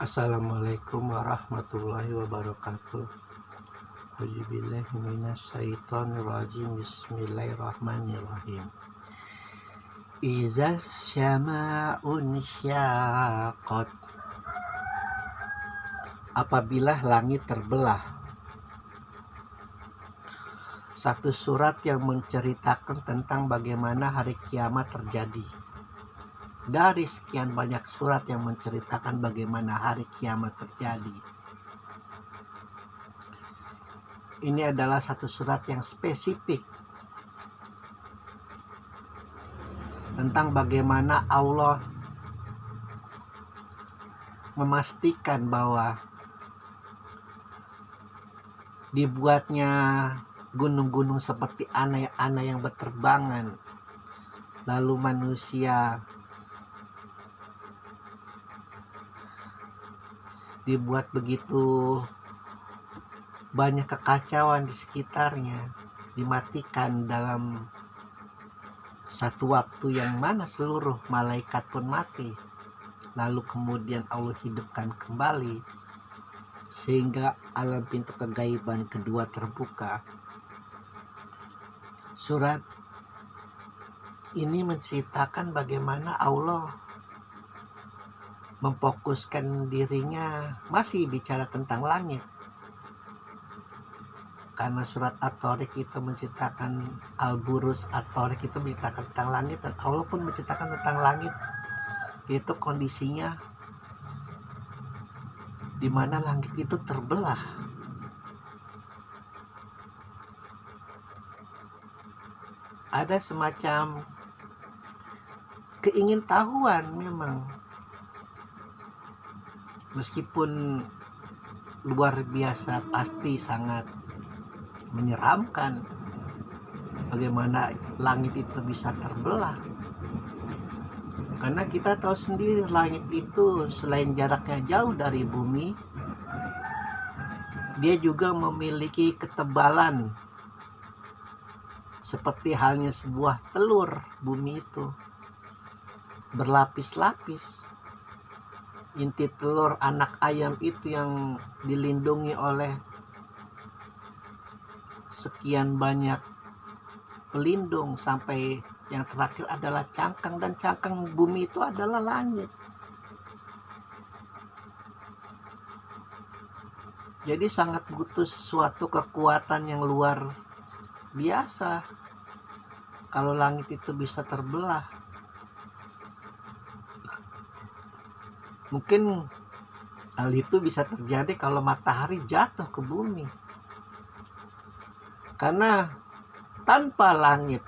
Assalamualaikum warahmatullahi wabarakatuh. Auzubillahi minasyaitonirrajim. Bismillahirrahmanirrahim. Iza syama'un syaqqat. Apabila langit terbelah. Satu surat yang menceritakan tentang bagaimana hari kiamat terjadi. Dari sekian banyak surat yang menceritakan bagaimana hari kiamat terjadi, ini adalah satu surat yang spesifik tentang bagaimana Allah memastikan bahwa dibuatnya gunung-gunung seperti anak-anak yang berterbangan, lalu manusia dibuat begitu banyak kekacauan di sekitarnya, dimatikan dalam satu waktu yang mana seluruh malaikat pun mati, lalu kemudian Allah hidupkan kembali sehingga alam pintu kegaiban kedua terbuka. Surat ini menceritakan bagaimana Allah memfokuskan dirinya masih bicara tentang langit, karena surat At-Tariq itu menceritakan Al-Buruz. At-Tariq itu menceritakan tentang langit, dan Allah pun menceritakan tentang langit, itu kondisinya di mana langit itu terbelah. Ada semacam keingintahuan memang, meskipun luar biasa, pasti sangat menyeramkan bagaimana langit itu bisa terbelah. Karena kita tahu sendiri langit itu selain jaraknya jauh dari bumi, dia juga memiliki ketebalan seperti halnya sebuah telur. Bumi itu berlapis-lapis. Inti telur anak ayam itu yang dilindungi oleh sekian banyak pelindung, sampai yang terakhir adalah cangkang, dan cangkang bumi itu adalah langit. Jadi sangat butuh suatu kekuatan yang luar biasa kalau langit itu bisa terbelah. Mungkin hal itu bisa terjadi kalau matahari jatuh ke bumi. Karena tanpa langit,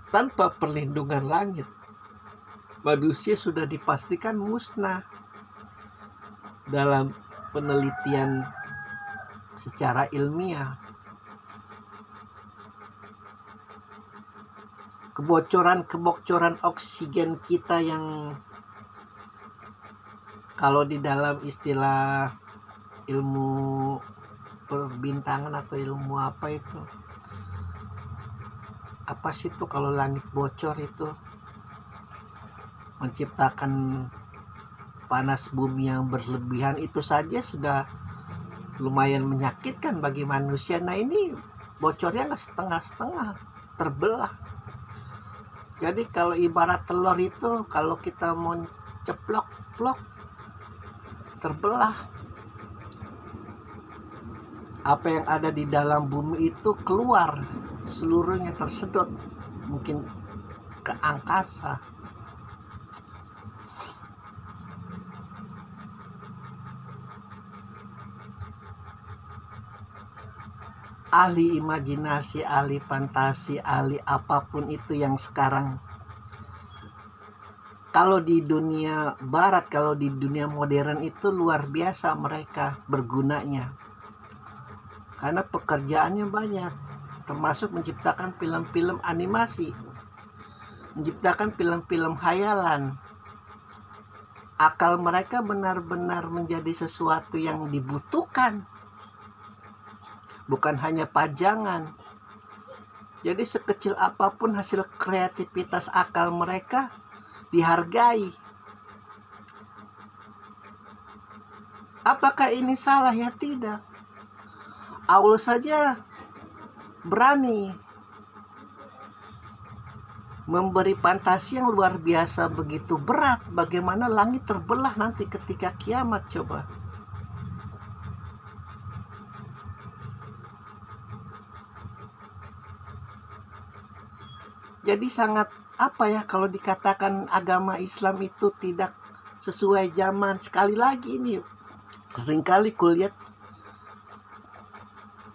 tanpa perlindungan langit, manusia sudah dipastikan musnah. Dalam penelitian secara ilmiah, kebocoran oksigen kita yang kalau di dalam istilah ilmu perbintangan atau ilmu apa itu, apa sih itu kalau langit bocor itu menciptakan panas bumi yang berlebihan, itu saja sudah lumayan menyakitkan bagi manusia. Nah ini bocornya nggak setengah-setengah, terbelah. Jadi kalau ibarat telur itu, kalau kita mau ceplok-plok, terbelah. Apa yang ada di dalam bumi itu keluar, seluruhnya tersedot, mungkin ke angkasa. Ahli imajinasi, ahli fantasi, ahli apapun itu yang sekarang, kalau di dunia barat, kalau di dunia modern itu luar biasa mereka bergunanya, karena pekerjaannya banyak, termasuk menciptakan film-film animasi, menciptakan film-film khayalan. Akal mereka benar-benar menjadi sesuatu yang dibutuhkan, bukan hanya pajangan. Jadi sekecil apapun hasil kreativitas akal mereka dihargai. Apakah ini salah? Ya tidak. Allah saja berani memberi fantasi yang luar biasa begitu berat. Bagaimana langit terbelah nanti ketika kiamat, coba. Jadi sangat apa ya kalau dikatakan agama Islam itu tidak sesuai zaman. Sekali lagi ini seringkali kulihat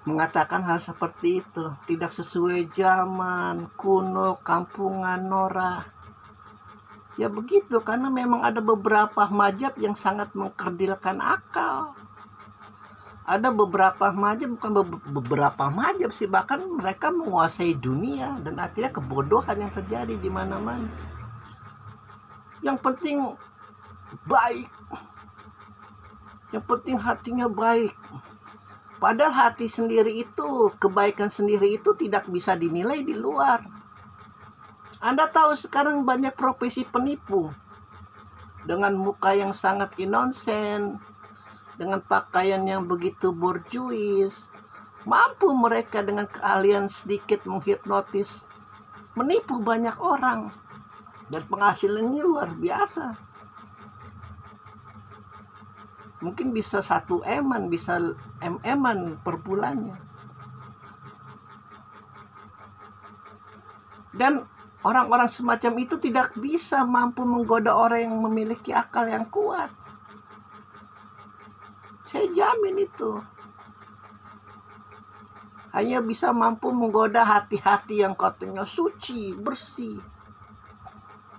mengatakan hal seperti itu, tidak sesuai zaman, kuno, kampungan, norak. Ya begitu, karena memang ada beberapa mazhab yang sangat mengkerdilkan akal. Ada beberapa mazhab, bukan beberapa mazhab sih, bahkan mereka menguasai dunia dan akhirnya kebodohan yang terjadi di mana-mana. Yang penting baik, yang penting hatinya baik. Padahal hati sendiri itu, kebaikan sendiri itu tidak bisa dinilai di luar. Anda tahu sekarang banyak profesi penipu dengan muka yang sangat innocent, dengan pakaian yang begitu borjuis, mampu mereka dengan keahlian sedikit menghipnotis, menipu banyak orang, dan penghasilannya luar biasa. Mungkin bisa 1 eman, bisa eman per bulannya. Dan orang-orang semacam itu tidak bisa mampu menggoda orang yang memiliki akal yang kuat. Saya jamin itu. Hanya bisa mampu menggoda hati-hati yang katanya suci, bersih,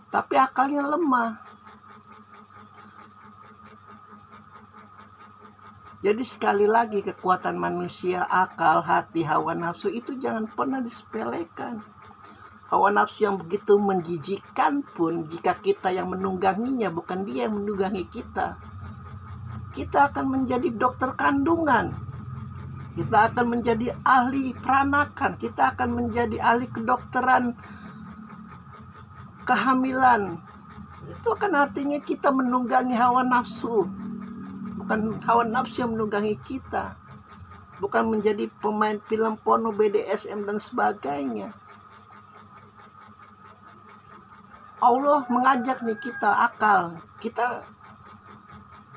tapi akalnya lemah. Jadi sekali lagi, kekuatan manusia, akal, hati, hawa nafsu itu jangan pernah disepelekan. Hawa nafsu yang begitu menjijikkan pun, jika kita yang menungganginya, bukan dia yang menunggangi kita, kita akan menjadi dokter kandungan, kita akan menjadi ahli peranakan, kita akan menjadi ahli kedokteran kehamilan. Itu akan artinya kita menunggangi hawa nafsu, bukan hawa nafsu yang menunggangi kita, bukan menjadi pemain film porno, BDSM dan sebagainya. Allah mengajak nih kita akal. Kita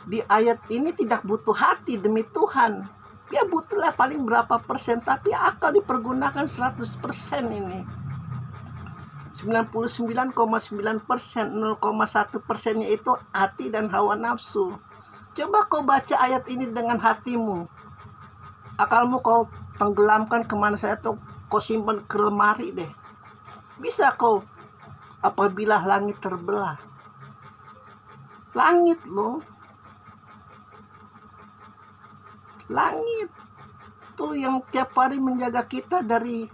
di ayat ini tidak butuh hati demi Tuhan. Ya butuhlah paling berapa persen, tapi akal dipergunakan 100% ini. 99,9%, 0,1%-nya itu hati dan hawa nafsu. Coba kau baca ayat ini dengan hatimu. Akalmu kau tenggelamkan kemana saja, atau kau simpan ke lemari deh. Bisa kau apabila langit terbelah. Langit loh. Langit tuh yang tiap hari menjaga kita dari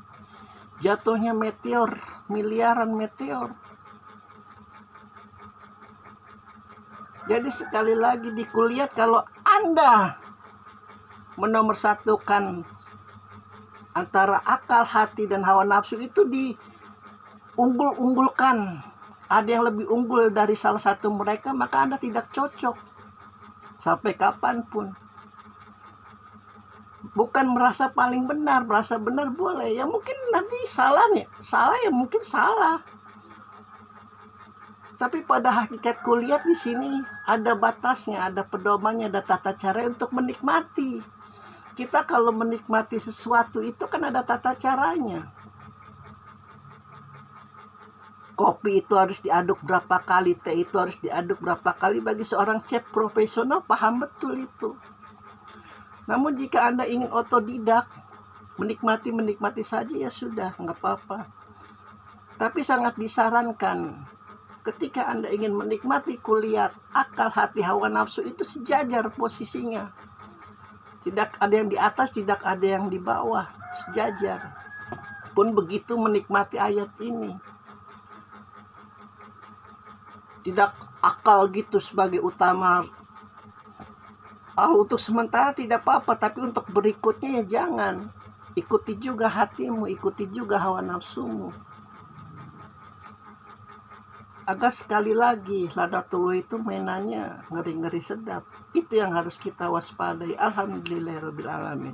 jatuhnya meteor, miliaran meteor. Jadi sekali lagi dikulihat, kalau Anda menomorsatukan antara akal, hati, dan hawa nafsu itu diunggul-unggulkan, ada yang lebih unggul dari salah satu mereka, maka Anda tidak cocok sampai kapanpun. Bukan merasa paling benar, merasa benar boleh, ya mungkin nanti salah nih, salah ya mungkin salah. Tapi pada hakikat kulihat di sini ada batasnya, ada pedomannya, ada tata cara untuk menikmati. Kita kalau menikmati sesuatu itu kan ada tata caranya. Kopi itu harus diaduk berapa kali, teh itu harus diaduk berapa kali. Bagi seorang chef profesional paham betul itu. Namun jika Anda ingin otodidak, menikmati saja, ya sudah, nggak apa-apa. Tapi sangat disarankan, ketika Anda ingin menikmati kulihat, akal, hati, hawa nafsu itu sejajar posisinya. Tidak ada yang di atas, tidak ada yang di bawah, sejajar. Pun begitu menikmati ayat ini. Tidak akal gitu sebagai utama. Untuk sementara tidak apa-apa, tapi untuk berikutnya ya jangan. Ikuti juga hatimu, ikuti juga hawa nafsumu. Agak sekali lagi Ladatullah itu mainannya ngeri-ngeri sedap. Itu yang harus kita waspadai. Alhamdulillahirabbil alamin.